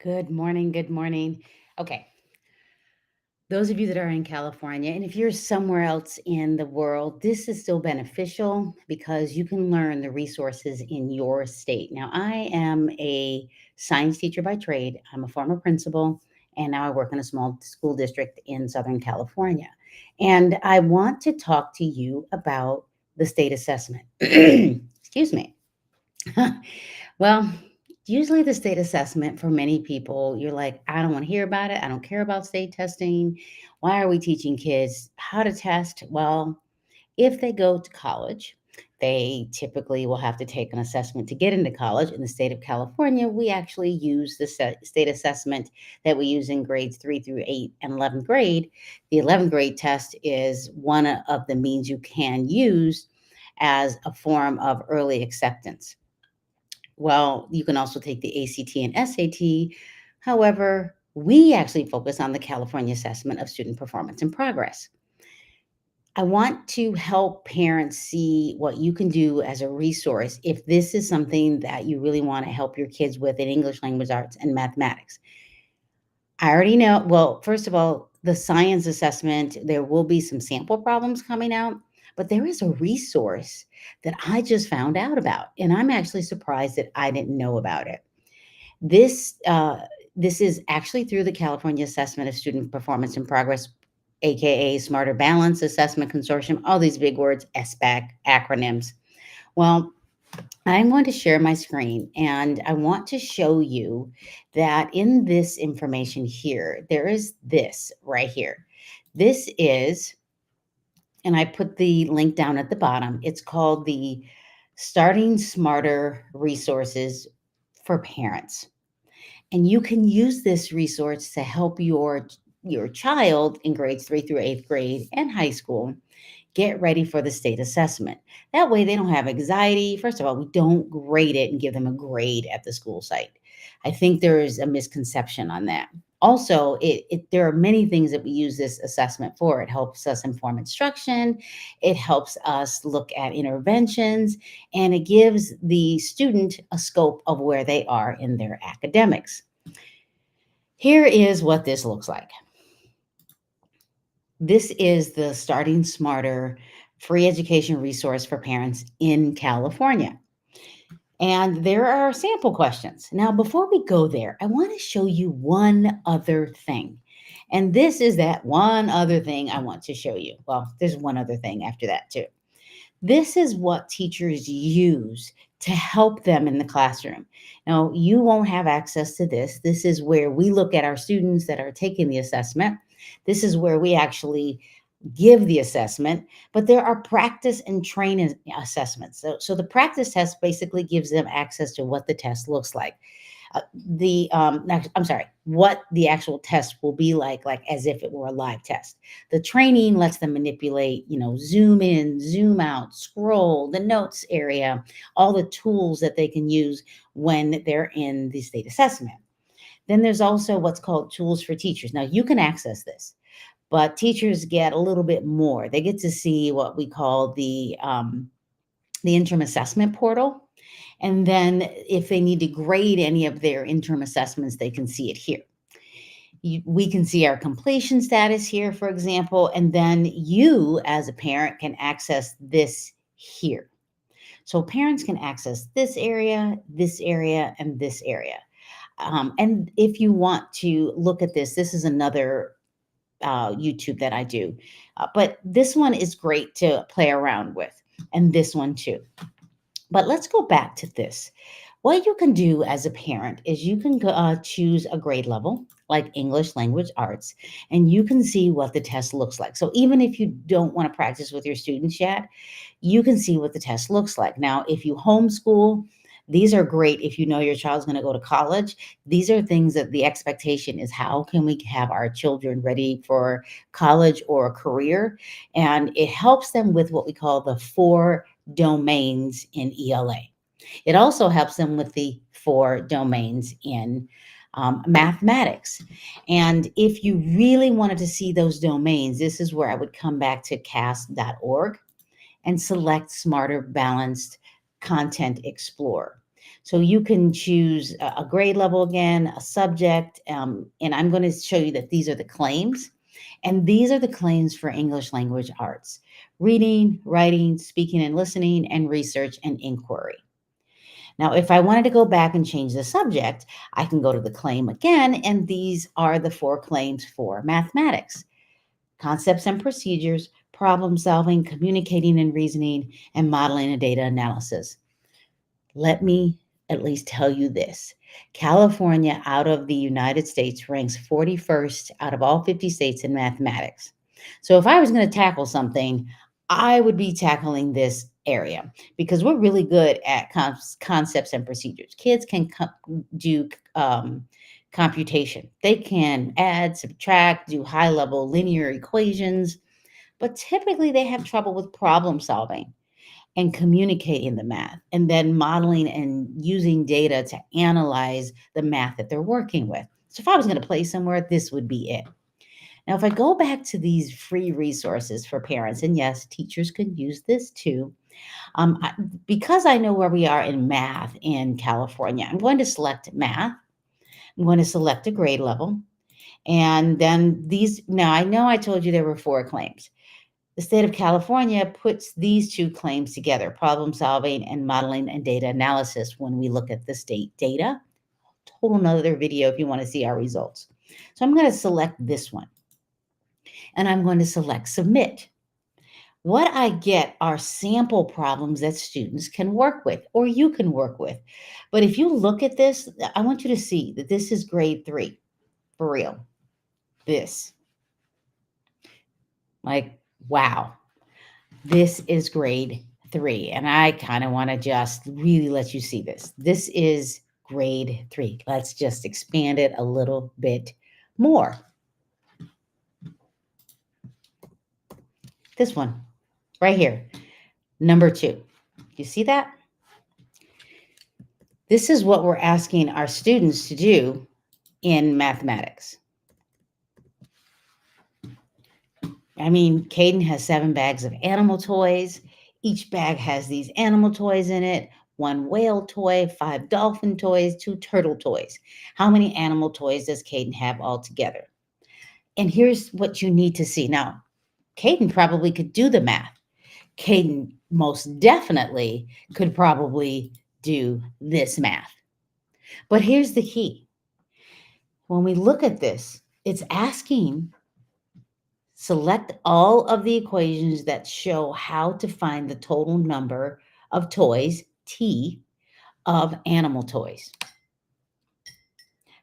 Good morning. Good morning. Okay. Those of you that are in California, and if you're somewhere else in the world, this is still beneficial because you can learn the resources in your state. Now, I am a science teacher by trade, I'm a former principal, and now I work in a small school district in Southern California. And I want to talk to you about the state assessment. Excuse me. Well, usually the state assessment for many people, you're like, I don't want to hear about it. I don't care about state testing. Why are we teaching kids how to test? Well, if they go to college, they typically will have to take an assessment to get into college. In the state of California, we actually use the state assessment that we use in grades 3 through 8 and 11th grade. The 11th grade test is one of the means you can use as a form of early acceptance. Well, you can also take the ACT and SAT. However, we actually focus on the California Assessment of Student Performance and Progress. I want to help parents see what you can do as a resource if this is something that you really want to help your kids with in English language arts and mathematics. I already know, well, first of all, the science assessment, there will be some sample problems coming out, but there is a resource that I just found out about, and I'm actually surprised that I didn't know about it. This this is actually through the California Assessment of Student Performance and Progress, aka Smarter Balance Assessment Consortium, all these big words, SBAC acronyms. Well, I'm going to share my screen and I want to show you that in this information here, there is this right here. This is, and I put the link down at the bottom, it's called the Starting Smarter Resources for Parents. And you can use this resource to help your child in grades 3 through 8th grade and high school get ready for the state assessment. That way they don't have anxiety. First of all, we don't grade it and give them a grade at the school site. I think there is a misconception on that. Also, there are many things that we use this assessment for. It helps us inform instruction, it helps us look at interventions, and it gives the student a scope of where they are in their academics. Here is what this looks like. This is the Starting Smarter free education resource for parents in California. And there are sample questions. Now, before we go there, I want to show you one other thing. And this is that one other thing I want to show you. Well, there's one other thing after that, too. This is what teachers use to help them in the classroom. Now, you won't have access to this. This is where we look at our students that are taking the assessment. This is where we actually give the assessment, but there are practice and train assessments. So the practice test basically gives them access to what the test looks like. I'm sorry, what the actual test will be like as if it were a live test. The training lets them manipulate, zoom in, zoom out, scroll, the notes area, all the tools that they can use when they're in the state assessment. Then there's also what's called tools for teachers. Now you can access this, but teachers get a little bit more. They get to see what we call the interim assessment portal. And then if they need to grade any of their interim assessments, they can see it here. We can see our completion status here, for example, and then you as a parent can access this here. So parents can access this area, and this area. And if you want to look at this, this is another YouTube that I do. But this one is great to play around with, and this one too. But let's go back to this. What you can do as a parent is you can choose a grade level like English language arts, and you can see what the test looks like. So even if you don't want to practice with your students yet, you can see what the test looks like. Now, if you homeschool, these are great if you know your child's going to go to college. These are things that the expectation is how can we have our children ready for college or a career? And it helps them with what we call the 4 domains in ELA. It also helps them with the 4 domains in mathematics. And if you really wanted to see those domains, this is where I would come back to cast.org and select Smarter Balanced Content Explorer. So you can choose a grade level again, a subject, and I'm going to show you that these are the claims. And these are the claims for English language arts: reading, writing, speaking and listening, and research and inquiry. Now, if I wanted to go back and change the subject, I can go to the claim again, and these are the four claims for mathematics: concepts and procedures, problem solving, communicating and reasoning, and modeling and data analysis. Let me at least tell you this: California, out of the United States, ranks 41st out of all 50 states in mathematics. So if I was going to tackle something, I would be tackling this area because we're really good at concepts and procedures. Kids can do computation, they can add, subtract, do high level linear equations, but typically they have trouble with problem solving and communicating the math, and then modeling and using data to analyze the math that they're working with. So if I was going to play somewhere, this would be it. Now, if I go back to these free resources for parents, and yes, teachers can use this too, because I know where we are in math in California, I'm going to select math. I'm going to select a grade level. And then these, now I know I told you there were four claims. The state of California puts these two claims together: problem solving and modeling and data analysis. When we look at the state data, total another video if you want to see our results. So I'm going to select this one and I'm going to select submit. What I get are sample problems that students can work with or you can work with. But if you look at this, I want you to see that this is grade 3 for real. This, like, wow. This is grade 3, and I kind of want to just really let you see this. This is grade 3. Let's just expand it a little bit more. This one right here, number 2. You see that? This is what we're asking our students to do in mathematics. I mean, Caden has 7 bags of animal toys. Each bag has these animal toys in it: 1 whale toy, 5 dolphin toys, 2 turtle toys. How many animal toys does Caden have altogether? And here's what you need to see. Now, Caden probably could do the math. Caden most definitely could probably do this math. But here's the key. When we look at this, it's asking, select all of the equations that show how to find the total number of toys, T, of animal toys.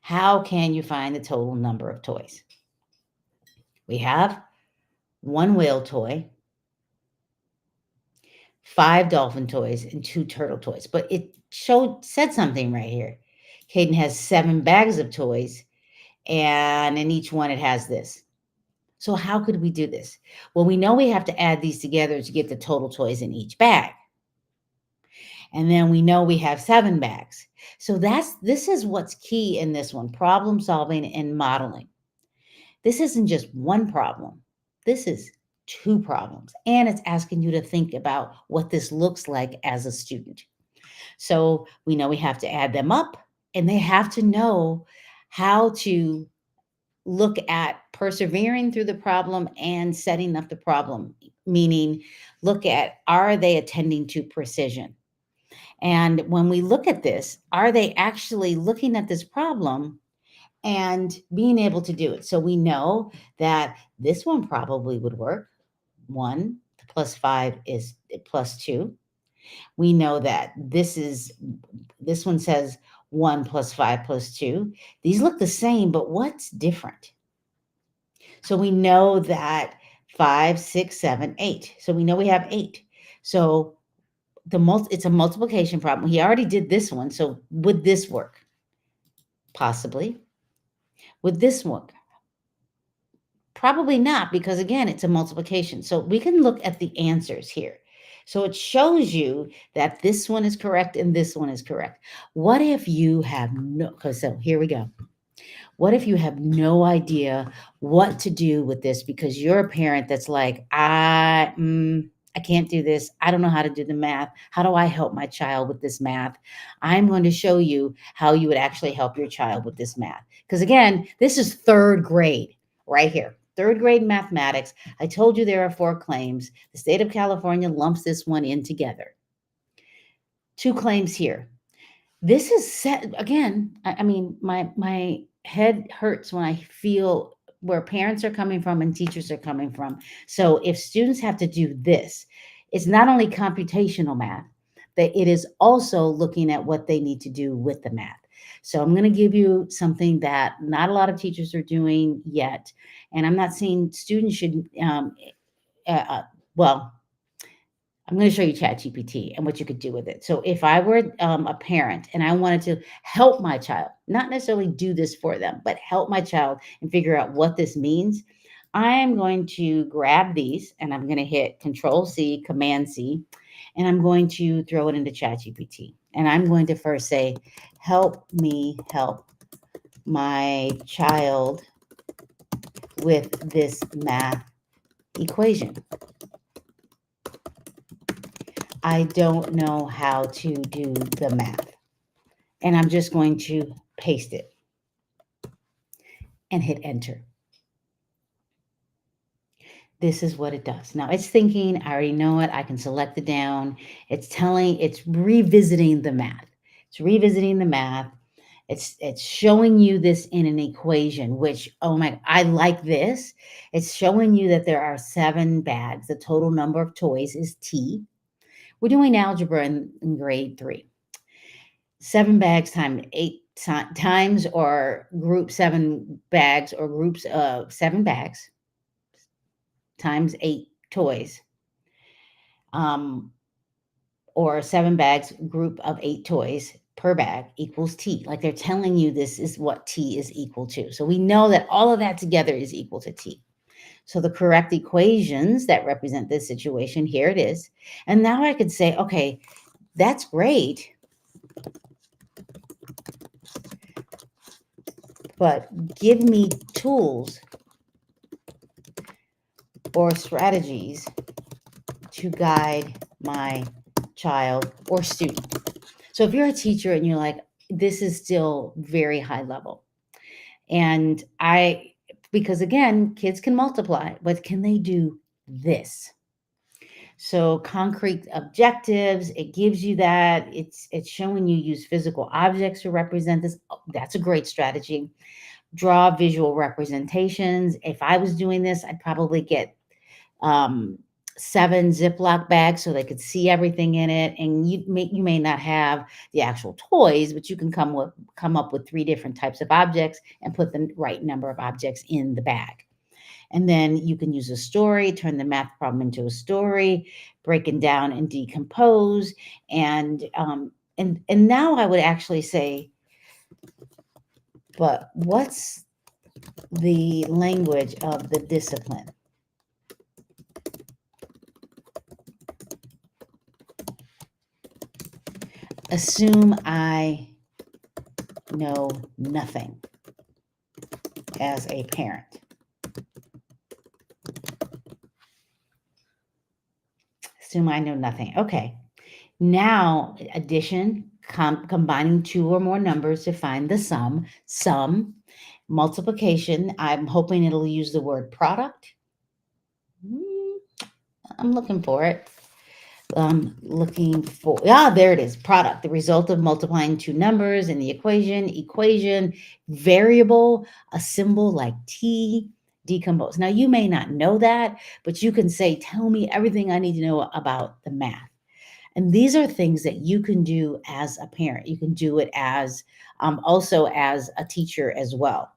How can you find the total number of toys? We have 1 whale toy, 5 dolphin toys, and 2 turtle toys. But it said something right here. Caden has 7 bags of toys, and in each one it has this. So how could we do this? Well, we know we have to add these together to get the total toys in each bag. And then we know we have 7 bags. So this is what's key in this one: problem solving and modeling. This isn't just one problem. This is 2 problems. And it's asking you to think about what this looks like as a student. So we know we have to add them up, and they have to know how to look at persevering through the problem and setting up the problem, meaning look at, are they attending to precision? And when we look at this, are they actually looking at this problem and being able to do it? So we know that this one probably would work. 1 plus 5 is plus 2. We know that this one says 1 plus 5 plus 2. These look the same, but what's different? So we know that 5, 6, 7, 8. So we know we have 8. So it's a multiplication problem. He already did this one. So would this work? Possibly. Would this work? Probably not, because again, it's a multiplication. So we can look at the answers here. So it shows you that this one is correct and this one is correct. What if you have so here we go. What if you have no idea what to do with this because you're a parent that's like, I can't do this. I don't know how to do the math. How do I help my child with this math? I'm going to show you how you would actually help your child with this math. Because again, this is third grade right here. Third grade mathematics. I told you there are 4 claims. The state of California lumps this one in together. 2 claims here. This is set again. I mean, my head hurts when I feel where parents are coming from and teachers are coming from. So if students have to do this, it's not only computational math, that it is also looking at what they need to do with the math. So I'm going to give you something that not a lot of teachers are doing yet, and I'm not saying students should. Well, I'm going to show you ChatGPT and what you could do with it. So, if I were a parent and I wanted to help my child, not necessarily do this for them, but help my child and figure out what this means, I am going to grab these and I'm going to hit Control C, Command C, and I'm going to throw it into ChatGPT. And I'm going to first say, help me help my child with this math equation. I don't know how to do the math. And I'm just going to paste it and hit enter. This is what it does. Now it's thinking, I already know it. I can select it down. It's revisiting the math. It's revisiting the math. It's showing you this in an equation, which, oh my, I like this. It's showing you that there are 7 bags. The total number of toys is T. We're doing algebra in grade 3. 7 bags times 8 times or group 7 bags or groups of 7 bags times 8 toys, um, or 7 bags group of 8 toys per bag equals T. Like they're telling you this is what T is equal to. So we know that all of that together is equal to T. So the correct equations that represent this situation, here it is. And now I could say, okay, that's great, but give me tools or strategies to guide my child or student. So if you're a teacher and you're like, this is still very high level. And because again, kids can multiply, but can they do this? So concrete objectives, it gives you that. It's showing you use physical objects to represent this. Oh, that's a great strategy. Draw visual representations. If I was doing this, I'd probably get um, 7 Ziploc bags so they could see everything in it. And you may not have the actual toys, but you can come up with 3 different types of objects and put the right number of objects in the bag. And then you can use a story, turn the math problem into a story, break it down and decompose. And now I would actually say, but what's the language of the discipline? Assume I know nothing as a parent. Assume I know nothing. Okay. Now, addition, combining 2 or more numbers to find the sum, multiplication. I'm hoping it'll use the word product. I'm looking for it. There it is, product, the result of multiplying 2 numbers in the equation, variable, a symbol like T, decompose. Now, you may not know that, but you can say, tell me everything I need to know about the math. And these are things that you can do as a parent. You can do it as also as a teacher as well.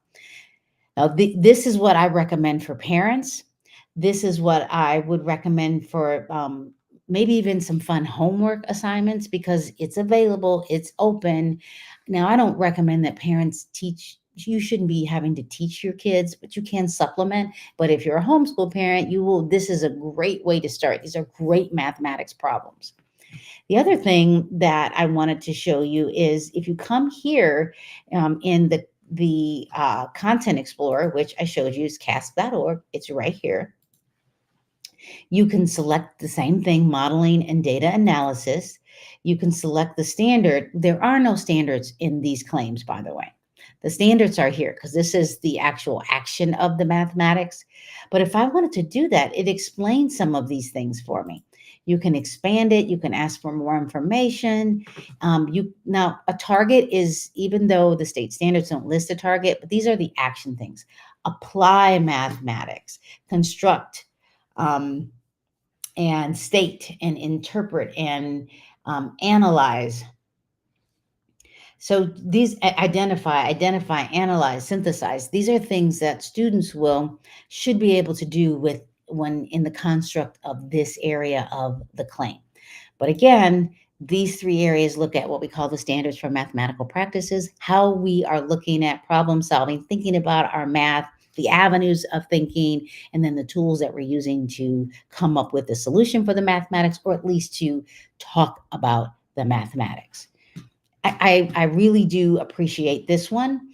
Now, this is what I recommend for parents. This is what I would recommend for maybe even some fun homework assignments, because it's available, it's open. Now, I don't recommend that parents teach. You shouldn't be having to teach your kids, but you can supplement. But if you're a homeschool parent, this is a great way to start. These are great mathematics problems. The other thing that I wanted to show you is if you come here in the Content Explorer, which I showed you is casp.org, it's right here. You can select the same thing, modeling and data analysis. You can select the standard. There are no standards in these claims, by the way. The standards are here because this is the actual action of the mathematics. But if I wanted to do that, it explains some of these things for me. You can expand it. You can ask for more information. You now a target is, even though the state standards don't list a target, but these are the action things. Apply mathematics, construct, um, and state and interpret and analyze. So these identify, analyze, synthesize. These are things that students will should be able to do with when in the construct of this area of the claim. But again, these three areas look at what we call the standards for mathematical practices, how we are looking at problem solving, thinking about our math, the avenues of thinking, and then the tools that we're using to come up with a solution for the mathematics, or at least to talk about the mathematics. I really do appreciate this one,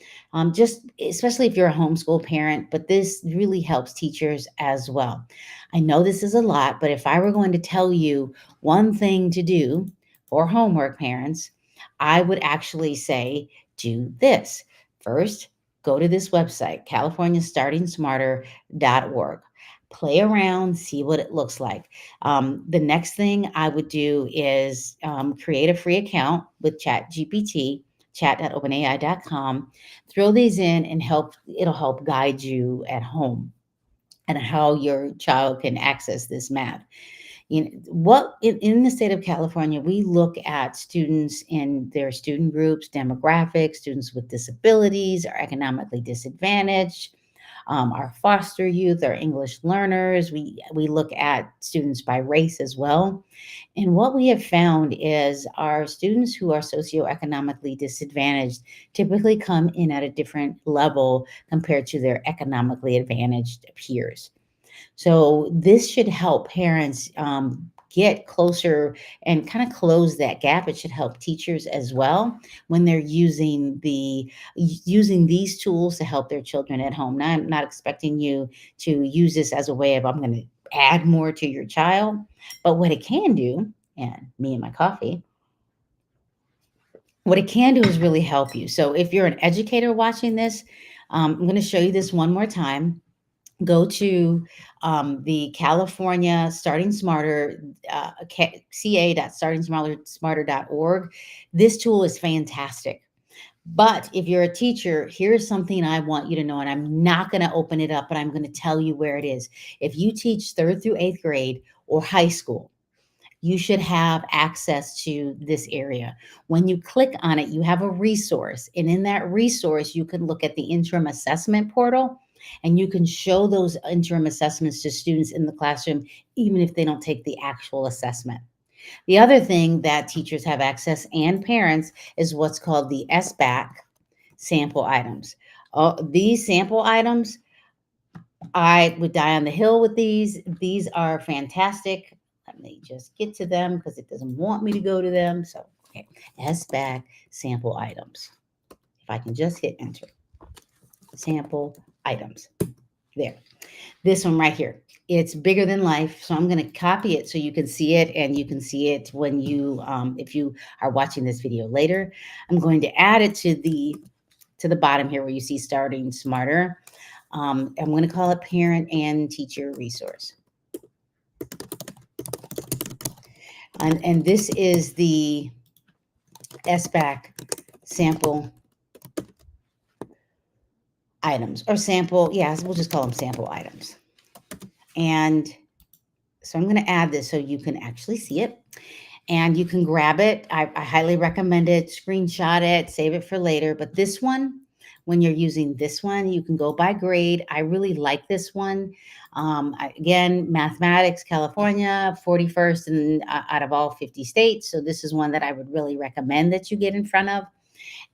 just especially if you're a homeschool parent, but this really helps teachers as well. I know this is a lot, but if I were going to tell you one thing to do for homework parents, I would actually say do this. First, go to this website, californiastartingsmarter.org. Play around, see what it looks like. The next thing I would do is create a free account with ChatGPT, chat.openai.com. Throw these in and it'll help guide you at home and how your child can access this math. In the state of California, we look at students in their student groups, demographics, students with disabilities, are economically disadvantaged, our foster youth, our English learners. We look at students by race as well. And what we have found is our students who are socioeconomically disadvantaged typically come in at a different level compared to their economically advantaged peers. So this should help parents get closer and kind of close that gap. It should help teachers as well when they're using these tools to help their children at home. Now, I'm not expecting you to use this as a way of I'm going to add more to your child, but what it can do, and me and my coffee, what it can do is really help you. So if you're an educator watching this, I'm going to show you this one more time. Go to the California Starting Smarter, ca.startingsmarter.org. This tool is fantastic. But if you're a teacher, here's something I want you to know, and I'm not going to open it up, but I'm going to tell you where it is. If you teach third through eighth grade or high school, you should have access to this area. When you click on it, you have a resource. And in that resource, you can look at the interim assessment portal and you can show those interim assessments to students in the classroom, even if they don't take the actual assessment. The other thing that teachers have access and parents is what's called the SBAC sample items. These sample items, I would die on the hill with these. These are fantastic. Let me just get to them because it doesn't want me to go to them. So, okay, SBAC sample items. If I can just hit enter, sample items. There. This one right here. It's bigger than life, so I'm going to copy it so you can see it, and you can see it when if you are watching this video later. I'm going to add it to the bottom here where you see Starting Smarter. I'm going to call it Parent and Teacher Resource. And this is the SBAC sample items, or sample, yes, we'll just call them sample items. And so I'm going to add this so you can actually see it. And you can grab it. I highly recommend it. Screenshot it, save it for later. But this one, when you're using this one, you can go by grade. I really like this one. Again, mathematics, California, 41st and out of all 50 states. So this is one that I would really recommend that you get in front of.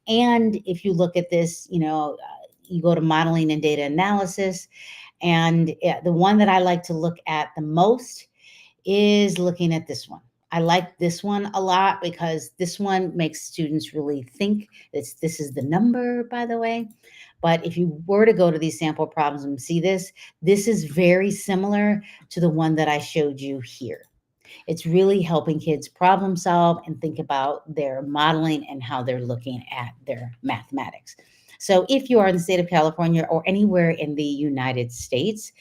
And if you look at this, you go to modeling and data analysis. And the one that I like to look at the most is looking at this one. I like this one a lot because this one makes students really think. This is the number, by the way. But if you were to go to these sample problems and see this, this is very similar to the one that I showed you here. It's really helping kids problem solve and think about their modeling and how they're looking at their mathematics. So if you are in the state of California or anywhere in the United States,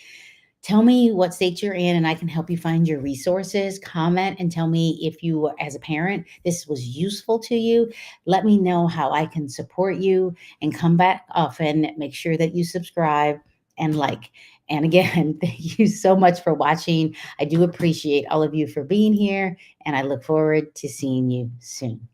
tell me what state you're in and I can help you find your resources. Comment and tell me if you, as a parent, this was useful to you. Let me know how I can support you and come back often. Make sure that you subscribe and like. And again, thank you so much for watching. I do appreciate all of you for being here, and I look forward to seeing you soon.